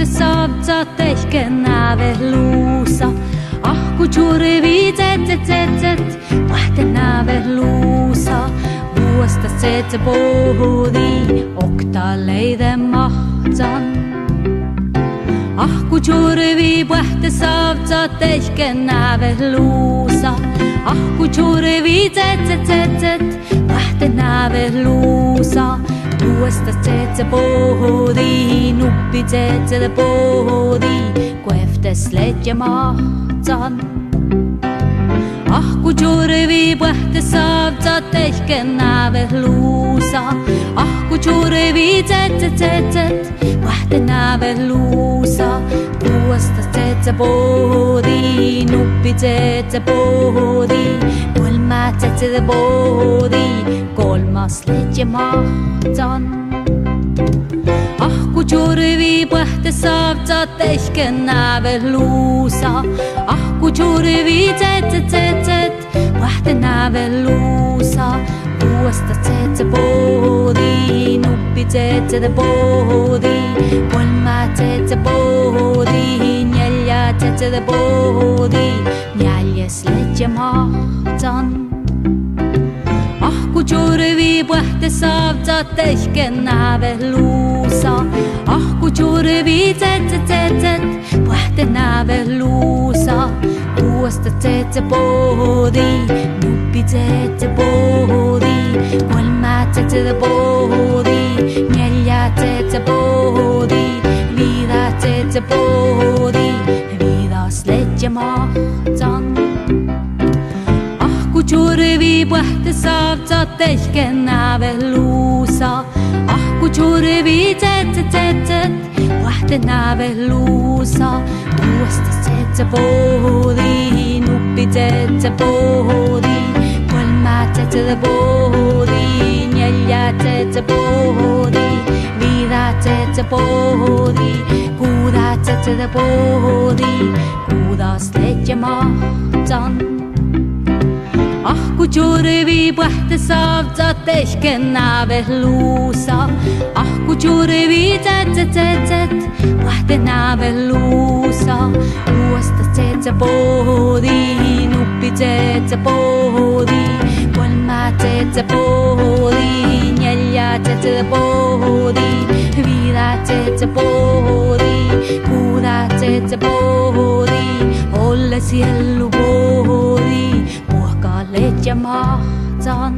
puhte saabsa tehken näve luusa. Ahku juuri viitset, puhte näve luusa. Vuosta se pohudi, okta leide mahtsan. Ahku juuri puhte saabsa tehken näve luusa. Ahku juuri viitset, puhte näve luusa. Vuosta se pohudi, nuppi se pohudi, kueftes leidja mahtsan. Ahku juuri puhte saabsa tehken näve luusa. Ahku juuri viitset, puhte näve luusa. Vuosta se pohudi, nuppi se pohudi, kolmad se pohudi, kolmas leidja mahtsan. Ahku juuri puhte saabsa tehken näve luusa. Ahku juuri viitset, puhte näve luusa. Vuosta se pohudi, nuppi se pohudi, kolmad se pohudi, neljad se pohudi, neljas leidja mahtsan. Ahku juuri puhte saabsa tehken näve luusa. Ahku juuri viitset, puhte näve luusa. Vuosta se pohudi, nuppi se pohudi, kolmad se pohudi, neljad se pohudi, viidas se pohudi, viidas leidja mahtsan. Ahku juuri puhte saabsa tehken näve luusa. Ahku juuri viitset, puhte näve luusa. Vuosta se pohudi, nuppi se pohudi, kolmad se pohudi, neljad se pohudi, viidas se pohudi, kuudas se pohudi, kuudas leidja mahtsan. Ahku juuri puhte saabsa tehken näve luusa. Ahku juuri viitset, puhte näve luusa. Vuosta se pohudi, nuppi se pohudi, kolmad se pohudi, neljad se pohudi, viidas se pohudi, kuudas se pohudi, olles jellu pohudi, leidja mahtsan.